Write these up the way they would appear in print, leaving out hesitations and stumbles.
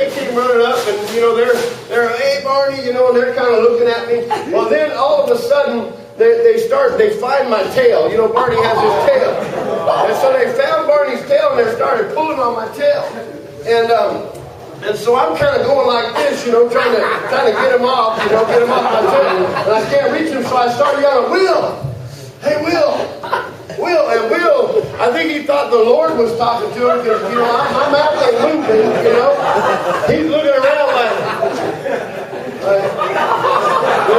they came running up, and they're hey Barney, and they're kind of looking at me. Well, then all of a sudden they find my tail. Barney has his tail, and so they found Barney's tail, and they started pulling on my tail, and so I'm kind of going like this, trying to get him off, get him off my tail, and I can't reach him, so I started yelling, Will, hey Will. And Will, I think he thought the Lord was talking to him because, I'm out there moving, He's looking around like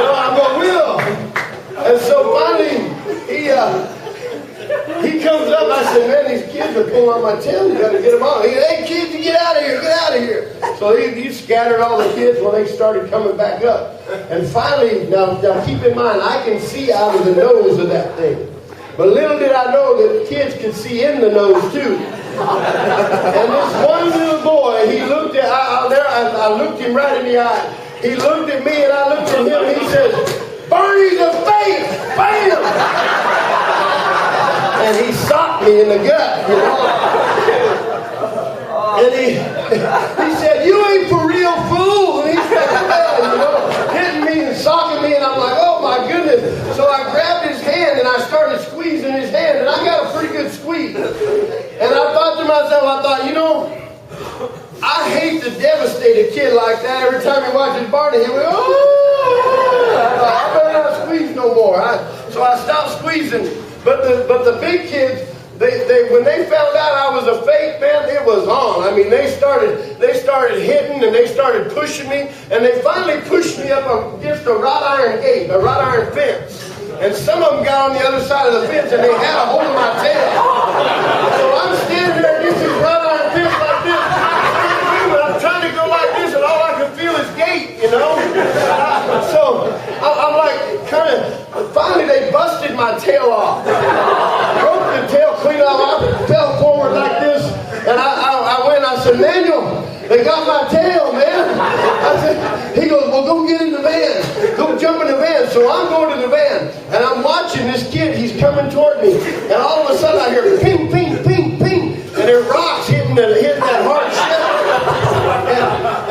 I'm going, Will. And so finally, he comes up. I said, man, these kids are pulling on my tail. You got to get them on. He said, hey, kids, get out of here, get out of here. So he scattered all the kids when they started coming back up. And finally, now keep in mind, I can see out of the nose of that thing. But little did I know that kids could see in the nose too. And this one little boy, he looked at, I looked him right in the eye. He looked at me and I looked at him and he says, Barney's a fake! Bam! And he socked me in the gut, And he said, you ain't for real, fool! And he said, hitting me and socking me, and I'm like, oh my goodness. So I grabbed his hand and I started squeezing his hand, and I got a pretty good squeeze. And I thought to myself, I hate to devastate a kid like that. Every time he watches Barney, he went, oh! I better not squeeze no more. So I stopped squeezing. But the big kids, when they found out I was a fake, man, it was on. I mean, they started hitting and they started pushing me, and they finally pushed me up against a wrought iron gate, a wrought iron fence. And some of them got on the other side of the fence and they had a hold of my tail. So I'm standing there against this wrought iron fence like this. I'm trying to go like this, and all I can feel is gate, So I'm like, finally they busted my tail off. Broke the tail clean off. I fell forward like this. And I went and I said, Manuel, they got my tail, man. He goes, well, go get in the van. Go jump in the van. So I'm going to the van. And I'm watching this kid. He's coming toward me. And all of a sudden I hear ping, ping, ping, ping. And there's rocks hitting that hard shit.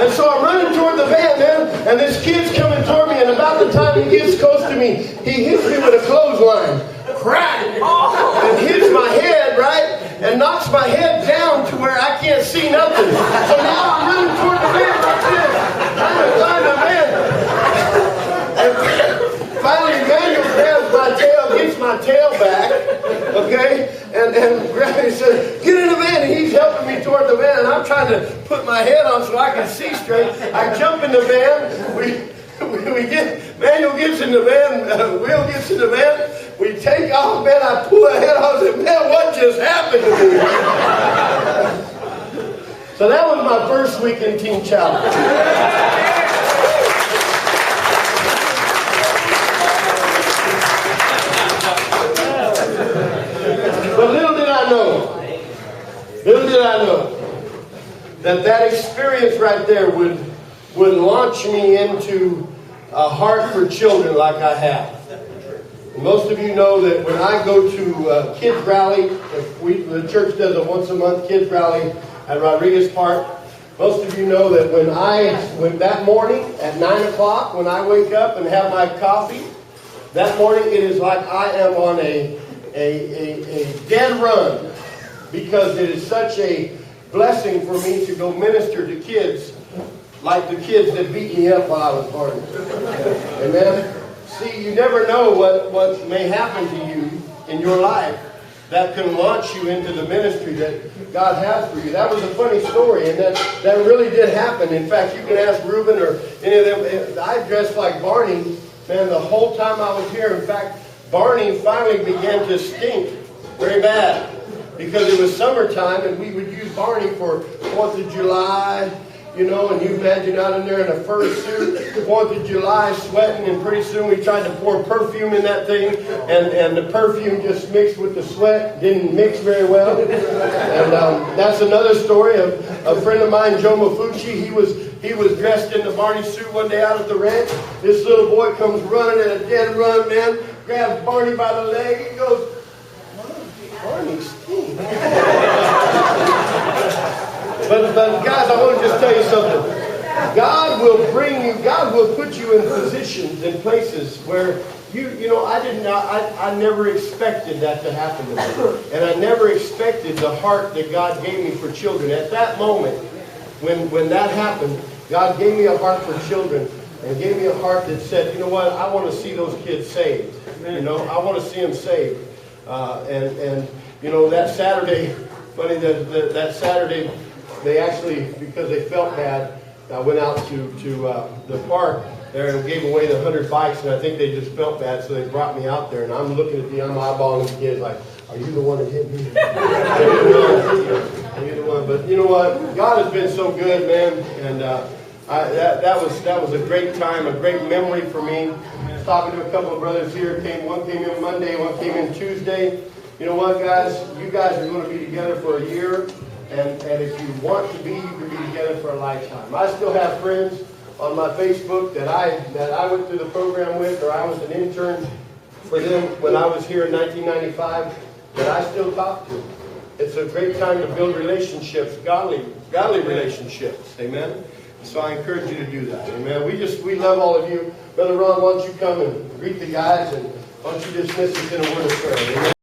And so I'm running toward the van, man. And this kid's coming toward me. And about the time he gets close to me, he hits me with a clothesline. Crack! And hits my head, right? And knocks my head down to where I can't see nothing. So now I'm running toward the van like this. Trying to find the van. And finally, Manuel grabs my tail, gets my tail back, okay? And grabs me and says, get in the van. And he's helping me toward the van. And I'm trying to put my head on so I can see straight. I jump in the van. Manuel gets in the van. Will gets in the van. We take off, man. I pull my head off and said, man, what just happened to me? So that was my first week in Teen Challenge. But little did I know that experience right there would launch me into a heart for children like I have. Most of you know that when I go to kids rally, the church does a once a month kids rally at Rodriguez Park. Most of you know that when that morning at 9 o'clock, when I wake up and have my coffee, that morning it is like I am on a dead run, because it is such a blessing for me to go minister to kids like the kids that beat me up while I was born. Amen. See, you never know what may happen to you in your life that can launch you into the ministry that God has for you. That was a funny story, and that really did happen. In fact, you can ask Reuben or any of them. I dressed like Barney, man, the whole time I was here. In fact, Barney finally began to stink very bad because it was summertime, and we would use Barney for 4th of July. And you imagine out in there in a fur suit, 4th of July, sweating, and pretty soon we tried to pour perfume in that thing, and the perfume just mixed with the sweat, didn't mix very well. And that's another story of a friend of mine, Joe Mafucci. He was dressed in the Barney suit one day out at the ranch. This little boy comes running at a dead run, man, grabs Barney by the leg, and goes, Barney stinks. But guys, I want to just tell you something. God will bring you, God will put you in positions, in places where I never expected that to happen to me. And I never expected the heart that God gave me for children. At that moment, when that happened, God gave me a heart for children and gave me a heart that said, you know what, I want to see those kids saved. You know, I want to see them saved. And you know, that Saturday, funny that Saturday, they actually, because they felt bad, I went out to the park there and gave away the 100 bikes, and I think they just felt bad, so they brought me out there, and I'm looking at I'm eyeballing the kids like, are you the one that hit me? Are you the one? But you know what? God has been so good, man, and that was a great time, a great memory for me. I was talking to a couple of brothers here. One came in Monday, one came in Tuesday. You know what, guys? You guys are going to be together for a year. And if you want to be, you can be together for a lifetime. I still have friends on my Facebook that I went through the program with, or I was an intern for them when I was here in 1995, that I still talk to. It's a great time to build relationships, godly relationships. Amen? So I encourage you to do that. Amen? We love all of you. Brother Ron, why don't you come and greet the guys, and why don't you dismiss us in a word of prayer? Amen?